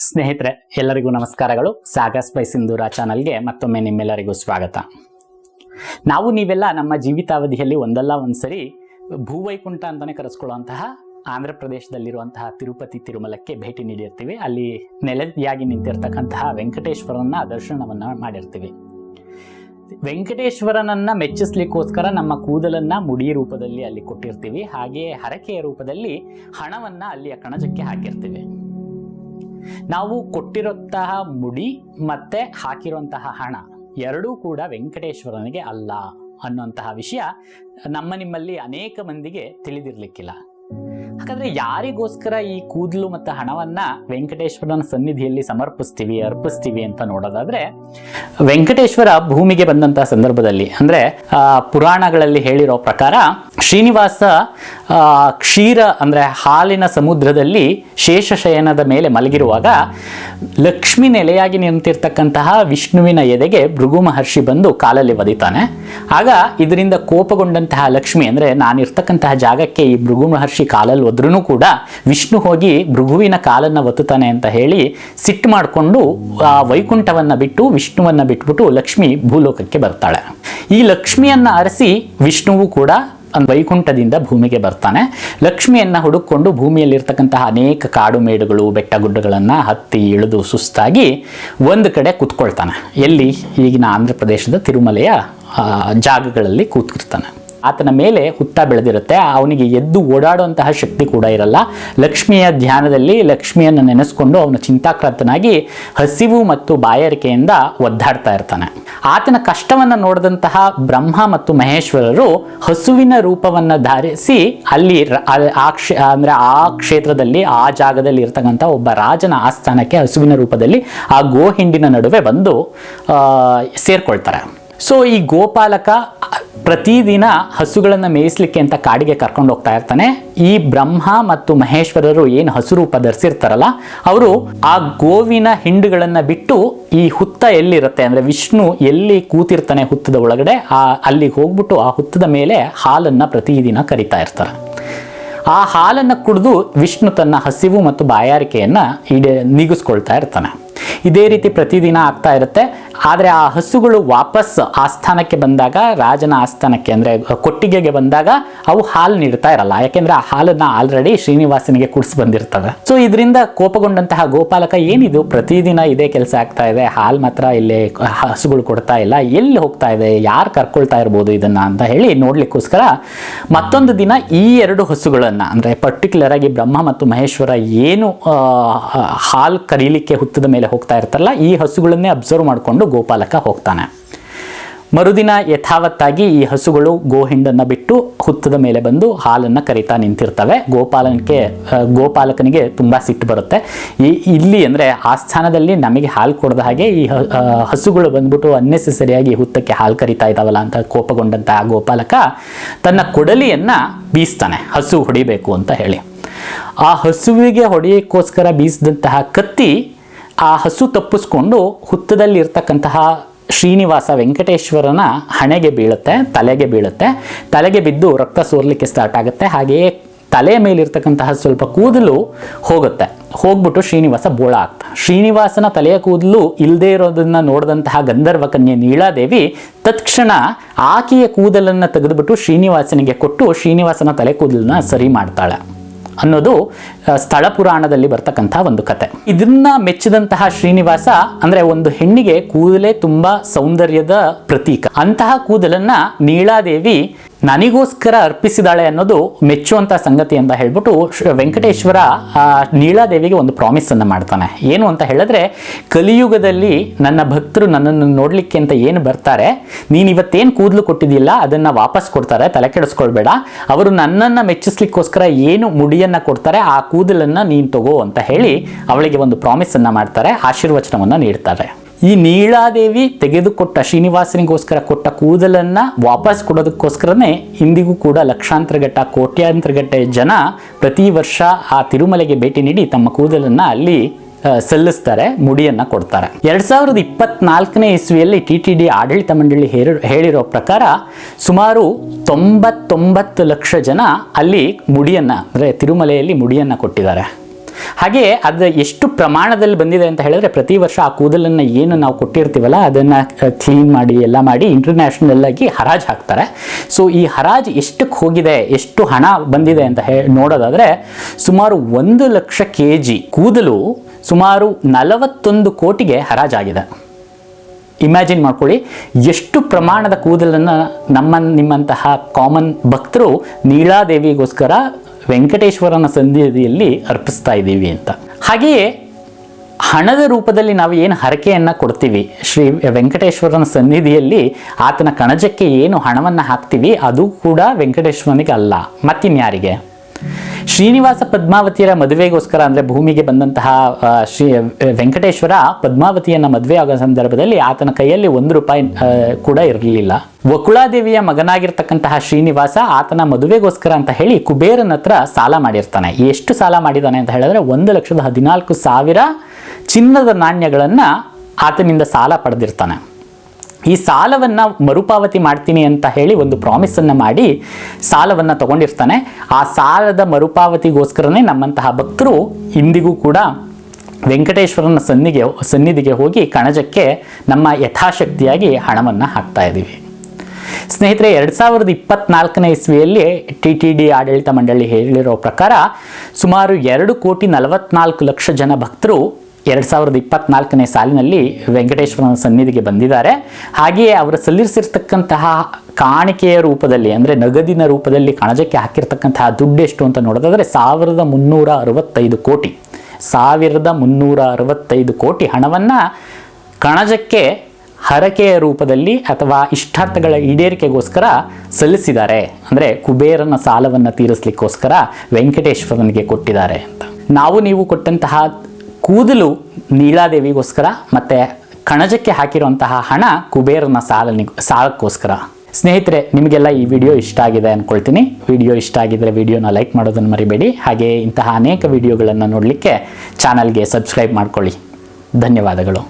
ಸ್ನೇಹಿತರೆ, ಎಲ್ಲರಿಗೂ ನಮಸ್ಕಾರಗಳು. ಸಾಗಸ್ ಬೈ ಸಿಂಧೂರ ಚಾನಲ್ಗೆ ಮತ್ತೊಮ್ಮೆ ನಿಮ್ಮೆಲ್ಲರಿಗೂ ಸ್ವಾಗತ. ನೀವೆಲ್ಲ ನಮ್ಮ ಜೀವಿತಾವಧಿಯಲ್ಲಿ ಒಂದಲ್ಲ ಒಂದ್ಸರಿ ಭೂವೈಕುಂಠ ಅಂತಾನೆ ಕರೆಸ್ಕೊಳ್ಳುವಂತಹ ಆಂಧ್ರ ಪ್ರದೇಶದಲ್ಲಿರುವಂತಹ ತಿರುಪತಿ ತಿರುಮಲಕ್ಕೆ ಭೇಟಿ ನೀಡಿರ್ತೀವಿ. ಅಲ್ಲಿ ನೆಲೆಯಾಗಿ ನಿಂತಿರ್ತಕ್ಕಂತಹ ವೆಂಕಟೇಶ್ವರನ ದರ್ಶನವನ್ನ ಮಾಡಿರ್ತೀವಿ. ವೆಂಕಟೇಶ್ವರನನ್ನ ಮೆಚ್ಚಿಸ್ಲಿಕ್ಕೋಸ್ಕರ ನಮ್ಮ ಕೂದಲನ್ನ ಮುಡಿ ರೂಪದಲ್ಲಿ ಅಲ್ಲಿ ಕೊಟ್ಟಿರ್ತೀವಿ. ಹಾಗೆಯೇ ಹರಕೆಯ ರೂಪದಲ್ಲಿ ಹಣವನ್ನ ಅಲ್ಲಿಯ ಕಣಜಕ್ಕೆ ಹಾಕಿರ್ತೀವಿ. ನಾವು ಕೊಟ್ಟಿರುವಂತಹ ಮುಡಿ ಮತ್ತೆ ಹಾಕಿರುವಂತಹ ಹಣ ಎರಡೂ ಕೂಡ ವೆಂಕಟೇಶ್ವರನಿಗೆ ಅಲ್ಲ ಅನ್ನುವಂತಹ ವಿಷಯ ನಿಮ್ಮಲ್ಲಿ ಅನೇಕ ಮಂದಿಗೆ ತಿಳಿದಿರ್ಲಿಕ್ಕಿಲ್ಲ. ಹಾಗಾದ್ರೆ ಯಾರಿಗೋಸ್ಕರ ಈ ಕೂದಲು ಮತ್ತು ಹಣವನ್ನ ವೆಂಕಟೇಶ್ವರನ ಸನ್ನಿಧಿಯಲ್ಲಿ ಅರ್ಪಿಸ್ತೀವಿ ಅಂತ ನೋಡೋದಾದ್ರೆ, ವೆಂಕಟೇಶ್ವರ ಭೂಮಿಗೆ ಬಂದಂತಹ ಸಂದರ್ಭದಲ್ಲಿ ಅಂದ್ರೆ ಪುರಾಣಗಳಲ್ಲಿ ಹೇಳಿರೋ ಪ್ರಕಾರ ಶ್ರೀನಿವಾಸ ಕ್ಷೀರ ಅಂದ್ರೆ ಹಾಲಿನ ಸಮುದ್ರದಲ್ಲಿ ಶೇಷಶಯನದ ಮೇಲೆ ಮಲಗಿರುವಾಗ ಲಕ್ಷ್ಮಿ ನೆಲೆಯಾಗಿ ನಿಂತಿರ್ತಕ್ಕಂತಹ ವಿಷ್ಣುವಿನ ಎದೆಗೆ ಭೃಗು ಮಹರ್ಷಿ ಬಂದು ಕಾಲಲ್ಲಿ ಒದಿತಾನೆ. ಆಗ ಇದರಿಂದ ಕೋಪಗೊಂಡಂತಹ ಲಕ್ಷ್ಮಿ ಅಂದ್ರೆ ನಾನಿರ್ತಕ್ಕಂತಹ ಜಾಗಕ್ಕೆ ಈ ಭೃಗು ಮಹರ್ಷಿ ಕಾಲಲ್ಲಿ ಒದ್ರೂ ಕೂಡ ವಿಷ್ಣು ಹೋಗಿ ಭೃಗುವಿನ ಕಾಲನ್ನ ಒತ್ತುತ್ತಾನೆ ಅಂತ ಹೇಳಿ ಸಿಟ್ಟು ಮಾಡಿಕೊಂಡು ಆ ವೈಕುಂಠವನ್ನ ಬಿಟ್ಟು ವಿಷ್ಣುವನ್ನ ಬಿಟ್ಬಿಟ್ಟು ಲಕ್ಷ್ಮಿ ಭೂಲೋಕಕ್ಕೆ ಬರ್ತಾಳೆ. ಈ ಲಕ್ಷ್ಮಿಯನ್ನ ಅರಸಿ ವಿಷ್ಣುವು ಕೂಡ ವೈಕುಂಠದಿಂದ ಭೂಮಿಗೆ ಬರ್ತಾನೆ. ಲಕ್ಷ್ಮಿಯನ್ನ ಹುಡುಕೊಂಡು ಭೂಮಿಯಲ್ಲಿರ್ತಕ್ಕಂತಹ ಅನೇಕ ಕಾಡು ಮೇಡುಗಳು ಬೆಟ್ಟ ಗುಡ್ಡಗಳನ್ನು ಹತ್ತಿ ಇಳಿದು ಸುಸ್ತಾಗಿ ಒಂದು ಕಡೆ ಕೂತ್ಕೊಳ್ತಾನೆ. ಎಲ್ಲಿ? ಈಗಿನ ಆಂಧ್ರ ಪ್ರದೇಶದ ತಿರುಮಲೆಯ ಜಾಗಗಳಲ್ಲಿ ಕೂತ್ಕಿರ್ತಾನೆ. ಆತನ ಮೇಲೆ ಹುತ್ತ ಬೆಳೆದಿರುತ್ತೆ. ಅವನಿಗೆ ಎದ್ದು ಓಡಾಡುವಂತಹ ಶಕ್ತಿ ಕೂಡ ಇರಲ್ಲ. ಲಕ್ಷ್ಮಿಯ ಧ್ಯಾನದಲ್ಲಿ ಲಕ್ಷ್ಮಿಯನ್ನು ನೆನೆಸ್ಕೊಂಡು ಅವನು ಚಿಂತಾಕ್ರಾಂತನಾಗಿ ಹಸಿವು ಮತ್ತು ಬಾಯಾರಿಕೆಯಿಂದ ಒದ್ದಾಡ್ತಾ ಇರ್ತಾನೆ. ಆತನ ಕಷ್ಟವನ್ನು ನೋಡಿದಂತಹ ಬ್ರಹ್ಮ ಮತ್ತು ಮಹೇಶ್ವರರು ಹಸುವಿನ ರೂಪವನ್ನು ಧಾರಿಸಿ ಅಲ್ಲಿ ಆ ಕ್ಷೇತ್ರದಲ್ಲಿ ಆ ಜಾಗದಲ್ಲಿ ಇರ್ತಕ್ಕಂಥ ಒಬ್ಬ ರಾಜನ ಆಸ್ಥಾನಕ್ಕೆ ಹಸುವಿನ ರೂಪದಲ್ಲಿ ಆ ಗೋಹಿಂಡಿನ ನಡುವೆ ಬಂದು ಸೇರ್ಕೊಳ್ತಾರೆ. ಸೊ ಈ ಗೋಪಾಲಕ ಪ್ರತಿದಿನ ಹಸುಗಳನ್ನು ಮೇಯಿಸ್ಲಿಕ್ಕೆ ಅಂತ ಕಾಡಿಗೆ ಕರ್ಕೊಂಡು ಹೋಗ್ತಾ ಇರ್ತಾನೆ. ಈ ಬ್ರಹ್ಮ ಮತ್ತು ಮಹೇಶ್ವರರು ಏನು ಹಸು ರೂಪ ಧರಿಸಿರ್ತಾರಲ್ಲ, ಅವರು ಆ ಗೋವಿನ ಹಿಂಡುಗಳನ್ನ ಬಿಟ್ಟು ಈ ಹುತ್ತ ಎಲ್ಲಿರುತ್ತೆ ಅಂದ್ರೆ ವಿಷ್ಣು ಎಲ್ಲಿ ಕೂತಿರ್ತಾನೆ ಹುತ್ತದ ಒಳಗಡೆ ಅಲ್ಲಿಗೆ ಹೋಗ್ಬಿಟ್ಟು ಆ ಹುತ್ತದ ಮೇಲೆ ಹಾಲನ್ನ ಪ್ರತಿದಿನ ಕರಿತಾ ಇರ್ತಾರೆ. ಆ ಹಾಲನ್ನು ಕುಡಿದು ವಿಷ್ಣು ತನ್ನ ಹಸಿವು ಮತ್ತು ಬಾಯಾರಿಕೆಯನ್ನ ನೀಗಿಸ್ಕೊಳ್ತಾ ಇರ್ತಾನೆ. ಇದೇ ರೀತಿ ಪ್ರತಿದಿನ ಆಗ್ತಾ ಇರುತ್ತೆ. ಆದರೆ ಆ ಹಸುಗಳು ವಾಪಸ್ ಆಸ್ಥಾನಕ್ಕೆ ಬಂದಾಗ, ರಾಜನ ಆಸ್ಥಾನಕ್ಕೆ ಅಂದ್ರೆ ಕೊಟ್ಟಿಗೆಗೆ ಬಂದಾಗ ಅವು ಹಾಲು ನೀಡ್ತಾ ಇರಲ್ಲ. ಯಾಕೆಂದ್ರೆ ಆ ಹಾಲನ್ನ ಆಲ್ರೆಡಿ ಶ್ರೀನಿವಾಸನಿಗೆ ಕುಡಿಸಿ ಬಂದಿರ್ತವೆ. ಸೊ ಇದರಿಂದ ಕೋಪಗೊಂಡಂತಹ ಗೋಪಾಲಕ, ಏನಿದು ಪ್ರತಿದಿನ ಇದೇ ಕೆಲಸ ಆಗ್ತಾ ಇದೆ, ಹಾಲು ಮಾತ್ರ ಇಲ್ಲಿ ಹಸುಗಳು ಕೊಡ್ತಾ ಇಲ್ಲ, ಎಲ್ಲಿ ಹೋಗ್ತಾ ಇದೆ, ಯಾರು ಕರ್ಕೊಳ್ತಾ ಇರ್ಬೋದು ಇದನ್ನ ಅಂತ ಹೇಳಿ ನೋಡ್ಲಿಕ್ಕೋಸ್ಕರ ಮತ್ತೊಂದು ದಿನ ಈ ಎರಡು ಹಸುಗಳನ್ನ ಅಂದ್ರೆ ಪರ್ಟಿಕ್ಯುಲರ್ ಆಗಿ ಬ್ರಹ್ಮ ಮತ್ತು ಮಹೇಶ್ವರ ಏನು ಹಾಲು ಕರೀಲಿಕ್ಕೆ ಹುತ್ತದ ಮೇಲೆ ಹೋಗ್ತಾ ಇರ್ತಾರಲ್ಲ, ಈ ಹಸುಗಳನ್ನೇ ಅಬ್ಸರ್ವ್ ಮಾಡಿಕೊಂಡು ಗೋಪಾಲಕ ಹೋಗ್ತಾನೆ. ಮರುದಿನ ಯಥಾವತ್ತಾಗಿ ಈ ಹಸುಗಳು ಗೋಹಿಂಡನ್ನ ಬಿಟ್ಟು ಹುತ್ತದ ಮೇಲೆ ಬಂದು ಹಾಲನ್ನು ಕರಿತಾ ನಿಂತಿರ್ತವೆ. ಗೋಪಾಲಕನಿಗೆ ತುಂಬಾ ಸಿಟ್ಟು ಬರುತ್ತೆ. ಇಲ್ಲಿ ಅಂದ್ರೆ ಆಸ್ಥಾನದಲ್ಲಿ ನಮಗೆ ಹಾಲು ಕೊಡದ ಹಾಗೆ ಈ ಹಸುಗಳು ಬಂದ್ಬಿಟ್ಟು ಅನ್ನೆಸೆಸರಿಯಾಗಿ ಹುತ್ತಕ್ಕೆ ಹಾಲು ಕರಿತಾ ಇದ್ದಾವಲ್ಲ ಅಂತ ಕೋಪಗೊಂಡಂತಹ ಗೋಪಾಲಕ ತನ್ನ ಕೊಡಲಿಯನ್ನ ಬೀಸ್ತಾನೆ, ಹಸು ಹೊಡಿಬೇಕು ಅಂತ ಹೇಳಿ. ಆ ಹಸುವಿಗೆ ಹೊಡೆಯಕ್ಕೋಸ್ಕರ ಬೀಸಿದಂತಹ ಕತ್ತಿ ಆ ಹಸು ತಪ್ಪಿಸ್ಕೊಂಡು ಹುತ್ತದಲ್ಲಿ ಇರ್ತಕ್ಕಂತಹ ಶ್ರೀನಿವಾಸ ವೆಂಕಟೇಶ್ವರನ ಹಣೆಗೆ ಬೀಳುತ್ತೆ, ತಲೆಗೆ ಬಿದ್ದು ರಕ್ತ ಸೋರ್ಲಿಕ್ಕೆ ಸ್ಟಾರ್ಟ್ ಆಗುತ್ತೆ. ಹಾಗೆಯೇ ತಲೆಯ ಮೇಲಿರ್ತಕ್ಕಂತಹ ಸ್ವಲ್ಪ ಕೂದಲು ಹೋಗ್ಬಿಟ್ಟು ಶ್ರೀನಿವಾಸ ಬೋಳ ಆಗ್ತಾ. ಶ್ರೀನಿವಾಸನ ತಲೆಯ ಕೂದಲು ಇಲ್ಲದೆ ಇರೋದನ್ನ ನೋಡಿದಂತಹ ಗಂಧರ್ವ ಕನ್ಯೆ ನೀಳಾದೇವಿ ತತ್ಕ್ಷಣ ಆಕೆಯ ಕೂದಲನ್ನು ತೆಗೆದುಬಿಟ್ಟು ಶ್ರೀನಿವಾಸನಿಗೆ ಕೊಟ್ಟು ಶ್ರೀನಿವಾಸನ ತಲೆ ಕೂದಲನ್ನ ಸರಿ ಮಾಡ್ತಾಳೆ ಅನ್ನೋದು ಸ್ಥಳ ಪುರಾಣದಲ್ಲಿ ಬರ್ತಕ್ಕಂತಹ ಒಂದು ಕತೆ. ಇದನ್ನ ಮೆಚ್ಚಿದಂತಹ ಶ್ರೀನಿವಾಸ ಅಂದ್ರೆ ಒಂದು ಹೆಣ್ಣಿಗೆ ಕೂದಲೇ ತುಂಬಾ ಸೌಂದರ್ಯದ ಪ್ರತೀಕ. ಅಂತಹ ಕೂದಲನ್ನ ನೀಳಾದೇವಿ ನನಗೋಸ್ಕರ ಅರ್ಪಿಸಿದಾಳೆ ಅನ್ನೋದು ಮೆಚ್ಚುವಂತ ಸಂಗತಿ ಅಂತ ಹೇಳ್ಬಿಟ್ಟು ವೆಂಕಟೇಶ್ವರ ನೀಳಾದೇವಿಗೆ ಒಂದು ಪ್ರಾಮಿಸ್ ಅನ್ನ ಮಾಡ್ತಾನೆ. ಏನು ಅಂತ ಹೇಳಿದ್ರೆ, ಕಲಿಯುಗದಲ್ಲಿ ನನ್ನ ಭಕ್ತರು ನನ್ನನ್ನು ನೋಡ್ಲಿಕ್ಕೆ ಅಂತ ಏನು ಬರ್ತಾರೆ, ನೀನ್ ಇವತ್ತೇನು ಕೂದಲು ಕೊಟ್ಟಿದ್ದಿಲ್ಲ ಅದನ್ನ ವಾಪಸ್ ಕೊಡ್ತಾರೆ, ತಲೆ ಕೆಡಿಸ್ಕೊಳ್ಬೇಡ. ಅವರು ನನ್ನನ್ನ ಮೆಚ್ಚಿಸ್ಲಿಕ್ಕೋಸ್ಕರ ಏನು ಮುಡಿಯನ್ನ ಕೊಡ್ತಾರೆ ಆ ಕೂದಲನ್ನ ನೀನ್ ತಗೋ ಅಂತ ಹೇಳಿ ಅವಳಿಗೆ ಒಂದು ಪ್ರಾಮಿಸ್ ಅನ್ನ ಮಾಡ್ತಾರೆ, ಆಶೀರ್ವಚನವನ್ನ ನೀಡ್ತಾರೆ. ಈ ನೀಳಾದೇವಿ ತೆಗೆದುಕೊಟ್ಟ ಶ್ರೀನಿವಾಸನಿಗೋಸ್ಕರ ಕೊಟ್ಟ ಕೂದಲನ್ನ ವಾಪಸ್ ಕೊಡೋದಕ್ಕೋಸ್ಕರನೇ ಇಂದಿಗೂ ಕೂಡ ಕೋಟ್ಯಾಂತರಗಟ್ಟೆ ಜನ ಪ್ರತಿ ವರ್ಷ ಆ ತಿರುಮಲೆಗೆ ಭೇಟಿ ನೀಡಿ ತಮ್ಮ ಕೂದಲನ್ನ ಅಲ್ಲಿ ಸಲ್ಲಿಸ್ತಾರೆ, ಮುಡಿಯನ್ನ ಕೊಡ್ತಾರೆ. 2024ನೇ ಇಸ್ವಿಯಲ್ಲಿ TTD ಆಡಳಿತ ಮಂಡಳಿ ಹೇಳಿರೋ ಪ್ರಕಾರ ಸುಮಾರು 99 ಲಕ್ಷ ಜನ ಅಲ್ಲಿ ಮುಡಿಯನ್ನ ಅಂದ್ರೆ ತಿರುಮಲೆಯಲ್ಲಿ ಮುಡಿಯನ್ನ ಕೊಟ್ಟಿದ್ದಾರೆ. ಹಾಗೆ ಅದು ಎಷ್ಟು ಪ್ರಮಾಣದಲ್ಲಿ ಬಂದಿದೆ ಅಂತ ಹೇಳಿದ್ರೆ, ಪ್ರತಿ ವರ್ಷ ಆ ಕೂದಲನ್ನು ಏನು ನಾವು ಕೊಟ್ಟಿರ್ತೀವಲ್ಲ ಅದನ್ನು ಕ್ಲೀನ್ ಮಾಡಿ ಎಲ್ಲ ಮಾಡಿ ಇಂಟರ್ನ್ಯಾಷನಲ್ ಆಗಿ ಹರಾಜು ಹಾಕ್ತಾರೆ. ಸೊ ಈ ಹರಾಜು ಎಷ್ಟಕ್ಕೆ ಹೋಗಿದೆ, ಎಷ್ಟು ಹಣ ಬಂದಿದೆ ಅಂತ ನೋಡೋದಾದರೆ, ಸುಮಾರು 1,00,000 kg ಕೂದಲು ಸುಮಾರು 41 ಕೋಟಿಗೆ ಹರಾಜಾಗಿದೆ. ಇಮ್ಯಾಜಿನ್ ಮಾಡ್ಕೊಳ್ಳಿ, ಎಷ್ಟು ಪ್ರಮಾಣದ ಕೂದಲನ್ನು ನಿಮ್ಮಂತಹ ಕಾಮನ್ ಭಕ್ತರು ನೀಳಾದೇವಿಗೋಸ್ಕರ ವೆಂಕಟೇಶ್ವರನ ಸನ್ನಿಧಿಯಲ್ಲಿ ಅರ್ಪಿಸ್ತಾ ಇದ್ದೀವಿ ಅಂತ. ಹಾಗೆಯೇ ಹಣದ ರೂಪದಲ್ಲಿ ನಾವು ಏನು ಹರಕೆಯನ್ನು ಕೊಡ್ತೀವಿ ಶ್ರೀ ವೆಂಕಟೇಶ್ವರನ ಸನ್ನಿಧಿಯಲ್ಲಿ, ಆತನ ಕಣಜಕ್ಕೆ ಏನು ಹಣವನ್ನು ಹಾಕ್ತೀವಿ ಅದು ಕೂಡ ವೆಂಕಟೇಶ್ವರನಿಗೆ ಅಲ್ಲ, ಮತ್ತಿನ್ಯಾರಿಗೆ? ಶ್ರೀನಿವಾಸ ಪದ್ಮಾವತಿಯರ ಮದುವೆಗೋಸ್ಕರ ಅಂದರೆ ಭೂಮಿಗೆ ಬಂದಂತಹ ಶ್ರೀ ವೆಂಕಟೇಶ್ವರ ಪದ್ಮಾವತಿಯನ್ನು ಮದುವೆ ಆಗೋ ಸಂದರ್ಭದಲ್ಲಿ ಆತನ ಕೈಯಲ್ಲಿ 1 ರೂಪಾಯಿ ಕೂಡ ಇರಲಿಲ್ಲ. ವಕುಳಾದೇವಿಯ ಮಗನಾಗಿರ್ತಕ್ಕಂತಹ ಶ್ರೀನಿವಾಸ ಆತನ ಮದುವೆಗೋಸ್ಕರ ಅಂತ ಹೇಳಿ ಕುಬೇರನ ಹತ್ರ ಸಾಲ ಮಾಡಿರ್ತಾನೆ. ಎಷ್ಟು ಸಾಲ ಮಾಡಿದ್ದಾನೆ ಅಂತ ಹೇಳಿದ್ರೆ 1,14,000 ಚಿನ್ನದ ನಾಣ್ಯಗಳನ್ನು ಆತನಿಂದ ಸಾಲ ಪಡೆದಿರ್ತಾನೆ. ಈ ಸಾಲವನ್ನು ಮರುಪಾವತಿ ಮಾಡ್ತೀನಿ ಅಂತ ಹೇಳಿ ಒಂದು ಪ್ರಾಮಿಸನ್ನು ಮಾಡಿ ಸಾಲವನ್ನು ತಗೊಂಡಿರ್ತಾನೆ. ಆ ಸಾಲದ ಮರುಪಾವತಿಗೋಸ್ಕರನೇ ನಮ್ಮಂತಹ ಭಕ್ತರು ಇಂದಿಗೂ ಕೂಡ ವೆಂಕಟೇಶ್ವರನ ಸನ್ನಿಧಿಗೆ ಹೋಗಿ ಕಣಜಕ್ಕೆ ನಮ್ಮ ಯಥಾಶಕ್ತಿಯಾಗಿ ಹಣವನ್ನು ಹಾಕ್ತಾ ಇದ್ದೀವಿ. ಸ್ನೇಹಿತರೆ, 2024ನೇ ಇಸ್ವಿಯಲ್ಲಿ TTD ಆಡಳಿತ ಮಂಡಳಿ ಹೇಳಿರೋ ಪ್ರಕಾರ ಸುಮಾರು 2,44,00,000 ಜನ ಭಕ್ತರು 2024ನೇ ಸಾಲಿನಲ್ಲಿ ವೆಂಕಟೇಶ್ವರನ ಸನ್ನಿಧಿಗೆ ಬಂದಿದ್ದಾರೆ. ಹಾಗೆಯೇ ಅವರು ಸಲ್ಲಿಸಿರ್ತಕ್ಕಂತಹ ಕಾಣಿಕೆಯ ರೂಪದಲ್ಲಿ ಅಂದರೆ ನಗದಿನ ರೂಪದಲ್ಲಿ ಕಣಜಕ್ಕೆ ಹಾಕಿರ್ತಕ್ಕಂತಹ ದುಡ್ಡು ಎಷ್ಟು ಅಂತ ನೋಡೋದಾದರೆ 1,365 ಕೋಟಿ. 1,365 ಕೋಟಿ ಹಣವನ್ನು ಕಣಜಕ್ಕೆ ಹರಕೆಯ ರೂಪದಲ್ಲಿ ಅಥವಾ ಇಷ್ಟಾರ್ಥಗಳ ಈಡೇರಿಕೆಗೋಸ್ಕರ ಸಲ್ಲಿಸಿದ್ದಾರೆ. ಅಂದರೆ ಕುಬೇರನ ಸಾಲವನ್ನು ತೀರಿಸಲಿಕ್ಕೋಸ್ಕರ ವೆಂಕಟೇಶ್ವರನಿಗೆ ಕೊಟ್ಟಿದ್ದಾರೆ ಅಂತ. ನೀವು ಕೊಟ್ಟಂತಹ ಕೂದಲು ನೀಳಾದೇವಿಗೋಸ್ಕರ ಮತ್ತು ಕಣಜಕ್ಕೆ ಹಾಕಿರುವಂತಹ ಹಣ ಕುಬೇರನ ಸಾಲಕ್ಕೋಸ್ಕರ. ಸ್ನೇಹಿತರೆ, ನಿಮಗೆಲ್ಲ ಈ ವಿಡಿಯೋ ಇಷ್ಟ ಆಗಿದೆ ಅಂದ್ಕೊಳ್ತೀನಿ. ವಿಡಿಯೋ ಇಷ್ಟ ಆಗಿದ್ದರೆ ವಿಡಿಯೋನ ಲೈಕ್ ಮಾಡೋದನ್ನು ಮರಿಬೇಡಿ. ಹಾಗೆ ಇಂತಹ ಅನೇಕ ವಿಡಿಯೋಗಳನ್ನು ನೋಡಲಿಕ್ಕೆ ಚಾನಲ್ಗೆ ಸಬ್ಸ್ಕ್ರೈಬ್ ಮಾಡ್ಕೊಳ್ಳಿ. ಧನ್ಯವಾದಗಳು.